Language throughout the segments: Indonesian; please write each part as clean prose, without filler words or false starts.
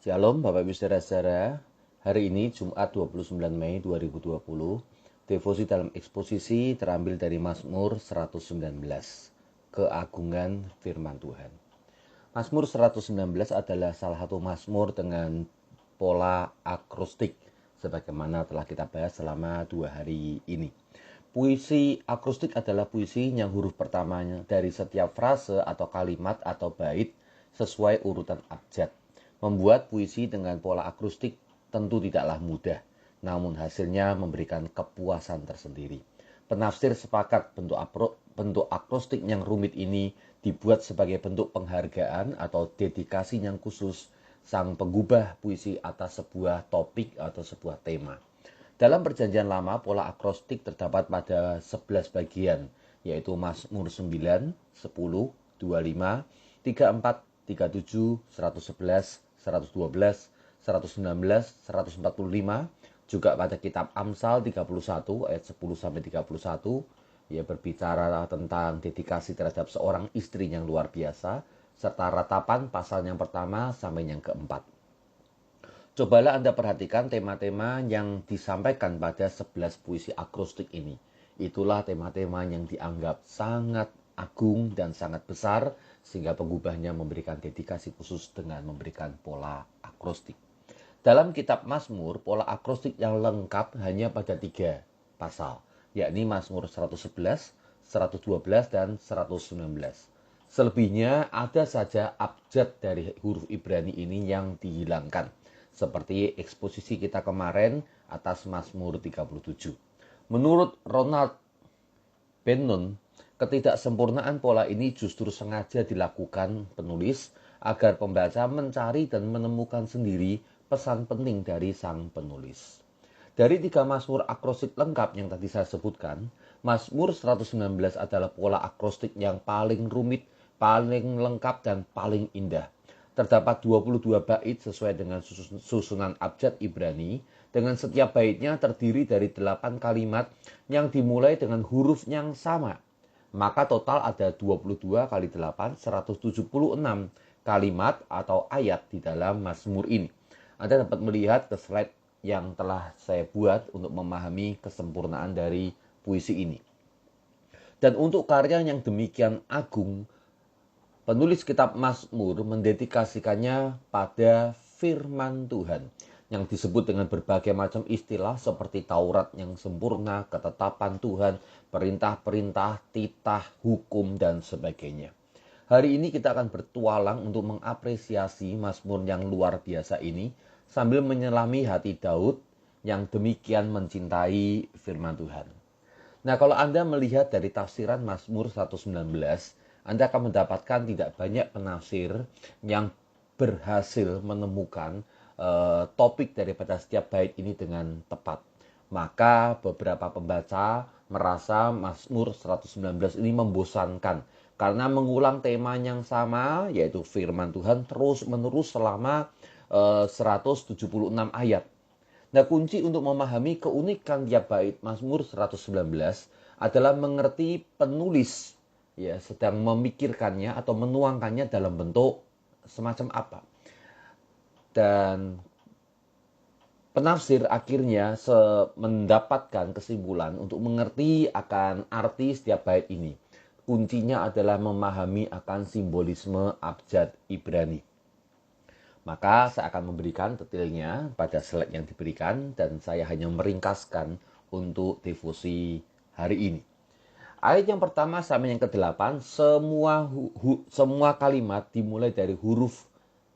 Shalom Bapak Ibu Saudara-saudara. Hari ini Jumat 29 Mei 2020. Devosi dalam eksposisi terambil dari Mazmur 119. Keagungan firman Tuhan. Mazmur 119 adalah salah satu mazmur dengan pola akrostik sebagaimana telah kita bahas selama 2 hari ini. Puisi akrostik adalah puisi yang huruf pertamanya dari setiap frase atau kalimat atau bait sesuai urutan abjad. Membuat puisi dengan pola akrostik tentu tidaklah mudah, namun hasilnya memberikan kepuasan tersendiri. Penafsir sepakat bentuk akrostik yang rumit ini dibuat sebagai bentuk penghargaan atau dedikasi yang khusus sang penggubah puisi atas sebuah topik atau sebuah tema. Dalam Perjanjian Lama, pola akrostik terdapat pada 11 bagian, yaitu Mazmur 9, 10, 25, 34, 37, 111, 112, 119, 145, juga pada kitab Amsal 31 ayat 10-31, ia berbicara tentang dedikasi terhadap seorang istri yang luar biasa, serta ratapan pasal yang pertama sampai yang keempat. Cobalah Anda perhatikan tema-tema yang disampaikan pada 11 puisi akrostik ini. Itulah tema-tema yang dianggap sangat agung dan sangat besar, sehingga penggubahnya memberikan dedikasi khusus dengan memberikan pola akrostik. Dalam kitab Mazmur, pola akrostik yang lengkap hanya pada 3 pasal, yakni Mazmur 111, 112, dan 119. Selebihnya ada saja abjad dari huruf Ibrani ini yang dihilangkan, seperti eksposisi kita kemarin atas Mazmur 37. Menurut Ronald Bennon, ketidaksempurnaan pola ini justru sengaja dilakukan penulis agar pembaca mencari dan menemukan sendiri pesan penting dari sang penulis. Dari 3 Mazmur akrostik lengkap yang tadi saya sebutkan, Mazmur 119 adalah pola akrostik yang paling rumit, paling lengkap, dan paling indah. Terdapat 22 bait sesuai dengan susunan abjad Ibrani, dengan setiap baitnya terdiri dari 8 kalimat yang dimulai dengan huruf yang sama. Maka total ada 22 kali 8, 176 kalimat atau ayat di dalam Mazmur ini. Anda dapat melihat ke slide yang telah saya buat untuk memahami kesempurnaan dari puisi ini. Dan untuk karya yang demikian agung, penulis kitab Mazmur mendedikasikannya pada firman Tuhan yang disebut dengan berbagai macam istilah seperti Taurat yang sempurna, ketetapan Tuhan, perintah-perintah, titah, hukum, dan sebagainya. Hari ini kita akan bertualang untuk mengapresiasi Mazmur yang luar biasa ini sambil menyelami hati Daud yang demikian mencintai firman Tuhan. Nah, kalau Anda melihat dari tafsiran Mazmur 119, Anda akan mendapatkan tidak banyak penafsir yang berhasil menemukan topik daripada setiap bait ini dengan tepat. Maka beberapa pembaca merasa Mazmur 119 ini membosankan karena mengulang tema yang sama, yaitu firman Tuhan terus-menerus selama 176 ayat. Nah, kunci untuk memahami keunikan tiap bait Mazmur 119 adalah mengerti penulis ya sedang memikirkannya atau menuangkannya dalam bentuk semacam apa. Dan penafsir akhirnya mendapatkan kesimpulan untuk mengerti akan arti setiap bait ini. Kuncinya adalah memahami akan simbolisme abjad Ibrani. Maka saya akan memberikan detailnya pada slide yang diberikan dan saya hanya meringkaskan untuk devosi hari ini. Ayat yang pertama sampai yang ke-8, semua kalimat dimulai dari huruf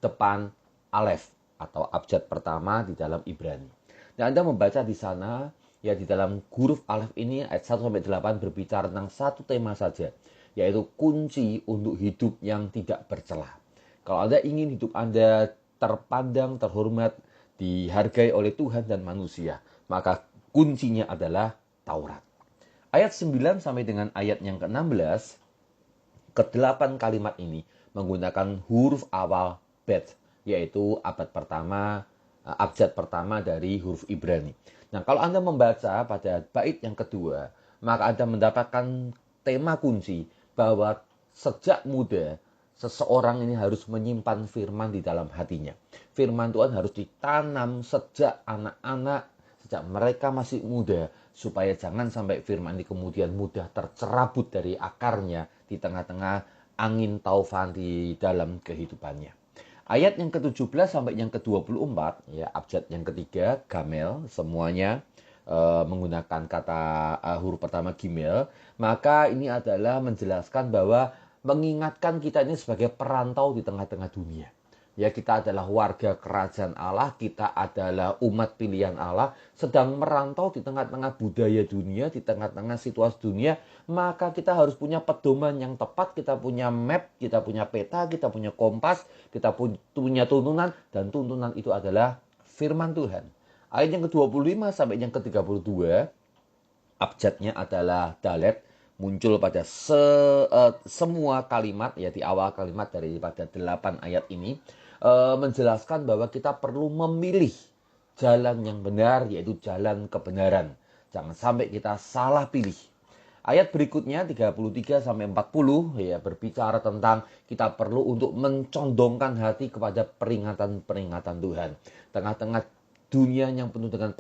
depan alef atau abjad pertama di dalam Ibrani. Dan Anda membaca di sana, ya di dalam huruf alef ini ayat 1 sampai 8 berbicara tentang satu tema saja, yaitu kunci untuk hidup yang tidak bercelah. Kalau Anda ingin hidup Anda terpandang, terhormat, dihargai oleh Tuhan dan manusia, maka kuncinya adalah Taurat. Ayat 9 sampai dengan ayat yang ke-16, ke-8 kalimat ini menggunakan huruf awal bet, yaitu abjad pertama dari huruf Ibrani. Nah, kalau Anda membaca pada bait yang kedua, maka Anda mendapatkan tema kunci bahwa sejak muda seseorang ini harus menyimpan firman di dalam hatinya. Firman Tuhan harus ditanam sejak anak-anak, sejak mereka masih muda, supaya jangan sampai firman ini kemudian mudah tercerabut dari akarnya di tengah-tengah angin taufan di dalam kehidupannya. Ayat yang ke-17 sampai yang ke-24, ya, abjad yang ketiga, gamel, semuanya menggunakan kata huruf pertama gimel, maka ini adalah menjelaskan bahwa mengingatkan kita ini sebagai perantau di tengah-tengah dunia. Ya, kita adalah warga kerajaan Allah, kita adalah umat pilihan Allah, sedang merantau di tengah-tengah budaya dunia, di tengah-tengah situasi dunia, maka kita harus punya pedoman yang tepat, kita punya map, kita punya peta, kita punya kompas, kita punya tuntunan, dan tuntunan itu adalah firman Tuhan. Ayat yang ke-25 sampai yang ke-32, abjadnya adalah dalet, muncul pada semua kalimat, ya di awal kalimat daripada 8 ayat ini, menjelaskan bahwa kita perlu memilih jalan yang benar, yaitu jalan kebenaran. Jangan sampai kita salah pilih. Ayat berikutnya 33 sampai 40 ya berbicara tentang kita perlu untuk mencondongkan hati kepada peringatan-peringatan Tuhan. Tengah-tengah dunia yang penuh dengan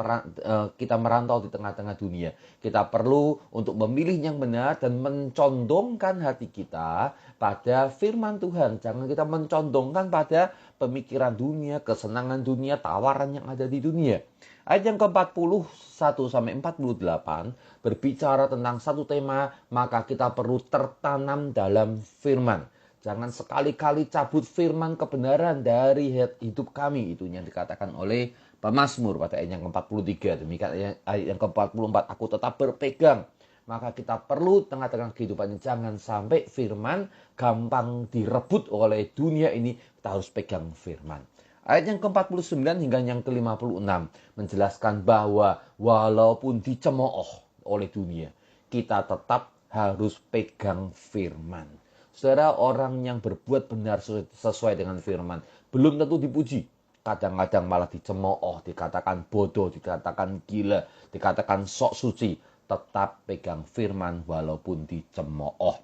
kita merantau di tengah-tengah dunia. Kita perlu untuk memilih yang benar dan mencondongkan hati kita pada firman Tuhan. Jangan kita mencondongkan pada pemikiran dunia, kesenangan dunia, tawaran yang ada di dunia. Ayat yang ke-41 sampai 48 berbicara tentang satu tema, maka kita perlu tertanam dalam firman. Jangan sekali-kali cabut firman kebenaran dari hidup kami. Itu yang dikatakan oleh pemazmur pada ayat yang ke-43. Demikian ayat yang ke-44, aku tetap berpegang. Maka kita perlu tengah-tengah kehidupan ini jangan sampai firman gampang direbut oleh dunia ini. Kita harus pegang firman. Ayat yang ke-49 hingga yang ke-56 menjelaskan bahwa walaupun dicemooh oleh dunia, kita tetap harus pegang firman. Saudara, orang yang berbuat benar sesuai dengan firman belum tentu dipuji. Kadang-kadang malah dicemooh, dikatakan bodoh, dikatakan gila, dikatakan sok suci. Tetap pegang firman walaupun dicemooh.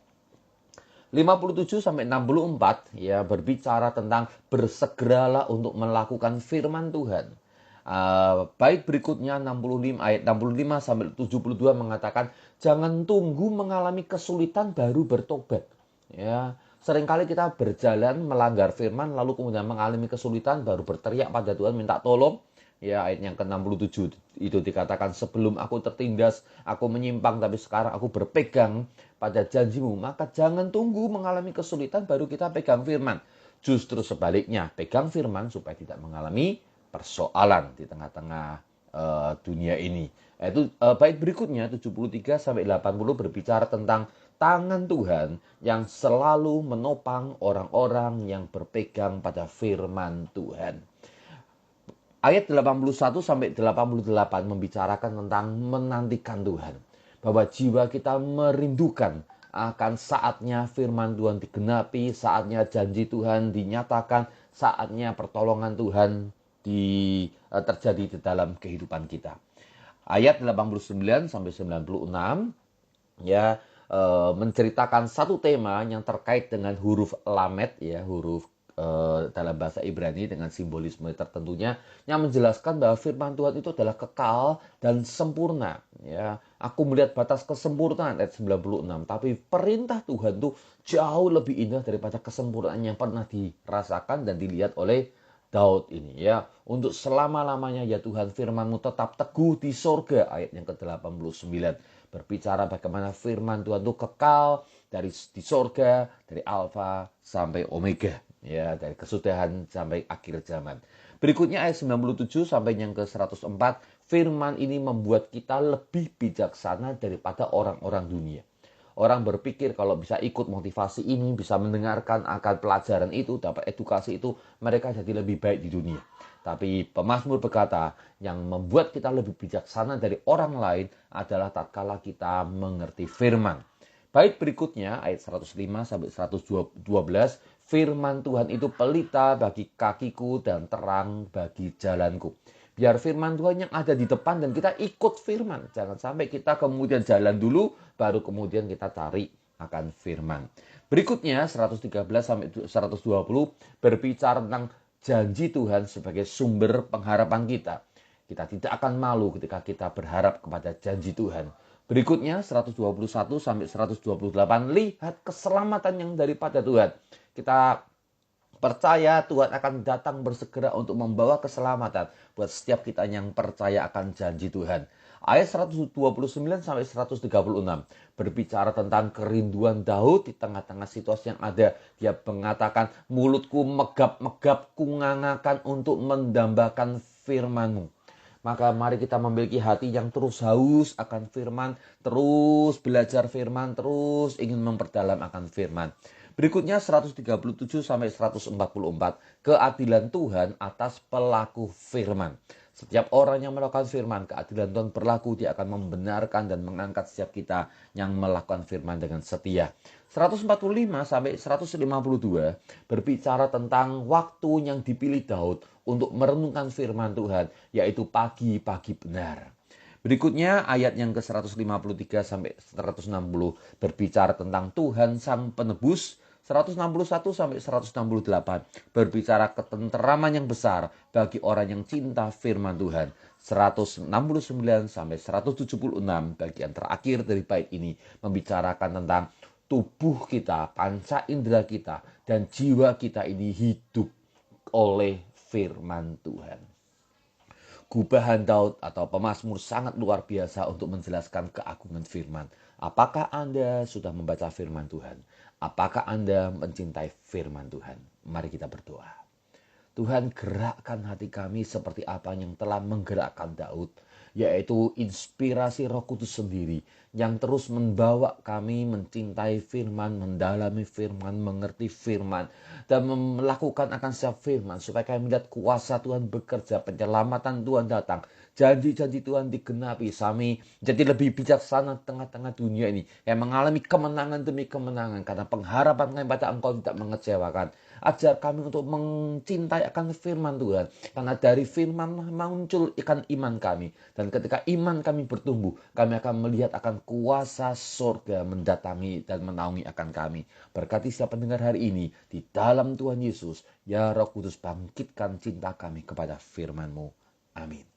57 sampai 64 ya berbicara tentang bersegeralah untuk melakukan firman Tuhan. Bait berikutnya 65 ayat 65 sampai 72 mengatakan jangan tunggu mengalami kesulitan baru bertobat. Ya, seringkali kita berjalan melanggar firman lalu kemudian mengalami kesulitan baru berteriak pada Tuhan minta tolong. Ya, ayat yang ke-67 itu dikatakan sebelum aku tertindas, aku menyimpang tapi sekarang aku berpegang pada janjimu. Maka jangan tunggu mengalami kesulitan baru kita pegang firman. Justru sebaliknya, pegang firman supaya tidak mengalami persoalan di tengah-tengah dunia ini. Itu bait berikutnya 73 sampai 80 berbicara tentang tangan Tuhan yang selalu menopang orang-orang yang berpegang pada firman Tuhan. Ayat 81 sampai 88 membicarakan tentang menantikan Tuhan. Bahwa jiwa kita merindukan akan saatnya firman Tuhan digenapi, saatnya janji Tuhan dinyatakan, saatnya pertolongan Tuhan terjadi di dalam kehidupan kita. Ayat 89 sampai 96 ya menceritakan satu tema yang terkait dengan huruf lamet, ya huruf dalam bahasa Ibrani dengan simbolisme tertentunya yang menjelaskan bahwa firman Tuhan itu adalah kekal dan sempurna. Ya, aku melihat batas kesempurnaan ayat 96, tapi perintah Tuhan itu jauh lebih indah daripada kesempurnaan yang pernah dirasakan dan dilihat oleh Daud ini. Ya, untuk selama-lamanya ya Tuhan firman-Mu tetap teguh di sorga, ayat yang ke-89. Berbicara bagaimana firman Tuhan itu kekal di sorga, dari alfa sampai omega. Ya, dari kesudahan sampai akhir zaman. Berikutnya ayat 97 sampai yang ke-104, firman ini membuat kita lebih bijaksana daripada orang-orang dunia. Orang berpikir kalau bisa ikut motivasi ini, bisa mendengarkan akan pelajaran itu, dapat edukasi itu, mereka jadi lebih baik di dunia. Tapi pemazmur berkata, yang membuat kita lebih bijaksana dari orang lain adalah tatkala kita mengerti firman. Bait berikutnya ayat 105 sampai 112, firman Tuhan itu pelita bagi kakiku dan terang bagi jalanku. Biar firman Tuhan yang ada di depan dan kita ikut firman. Jangan sampai kita kemudian jalan dulu baru kemudian kita cari akan firman. Berikutnya 113 sampai 120 berbicara tentang janji Tuhan sebagai sumber pengharapan kita. Kita tidak akan malu ketika kita berharap kepada janji Tuhan. Berikutnya 121 sampai 128, lihat keselamatan yang daripada Tuhan. Kita percaya Tuhan akan datang bersegera untuk membawa keselamatan buat setiap kita yang percaya akan janji Tuhan. Ayat 129 sampai 136 berbicara tentang kerinduan Daud di tengah-tengah situasi yang ada. Dia mengatakan, mulutku megap-megap kungangakan untuk mendambakan firman-Mu. Maka mari kita memiliki hati yang terus haus akan firman, terus belajar firman, terus ingin memperdalam akan firman. Berikutnya 137 sampai 144, keadilan Tuhan atas pelaku firman. Setiap orang yang melakukan firman, keadilan Tuhan berlaku, dia akan membenarkan dan mengangkat setiap kita yang melakukan firman dengan setia. 145 sampai 152 berbicara tentang waktu yang dipilih Daud untuk merenungkan firman Tuhan, yaitu pagi-pagi benar. Berikutnya ayat yang ke-153 sampai 160 berbicara tentang Tuhan Sang Penebus. 161 sampai 168 berbicara ketenteraman yang besar bagi orang yang cinta firman Tuhan. 169 sampai 176 bagian terakhir dari bait ini membicarakan tentang tubuh kita, panca indera kita, dan jiwa kita ini hidup oleh firman Tuhan. Gubahan Daud atau pemazmur sangat luar biasa untuk menjelaskan keagungan firman. Apakah Anda sudah membaca firman Tuhan? Apakah Anda mencintai firman Tuhan? Mari kita berdoa. Tuhan, gerakkan hati kami seperti apa yang telah menggerakkan Daud, yaitu inspirasi Roh Kudus sendiri yang terus membawa kami mencintai firman, mendalami firman, mengerti firman, dan melakukan akan setiap firman supaya kami melihat kuasa Tuhan bekerja, penyelamatan Tuhan datang, janji-janji Tuhan digenapi. Kami jadi lebih bijaksana tengah-tengah dunia ini yang mengalami kemenangan demi kemenangan karena pengharapan kami pada Engkau tidak mengecewakan. Ajar kami untuk mencintai akan firman Tuhan, karena dari firman muncul ikan iman kami, dan ketika iman kami bertumbuh, kami akan melihat akan kuasa surga mendatangi dan menaungi akan kami. Berkati siapa pendengar hari ini di dalam Tuhan Yesus. Ya Roh Kudus, bangkitkan cinta kami kepada firman-Mu. Amin.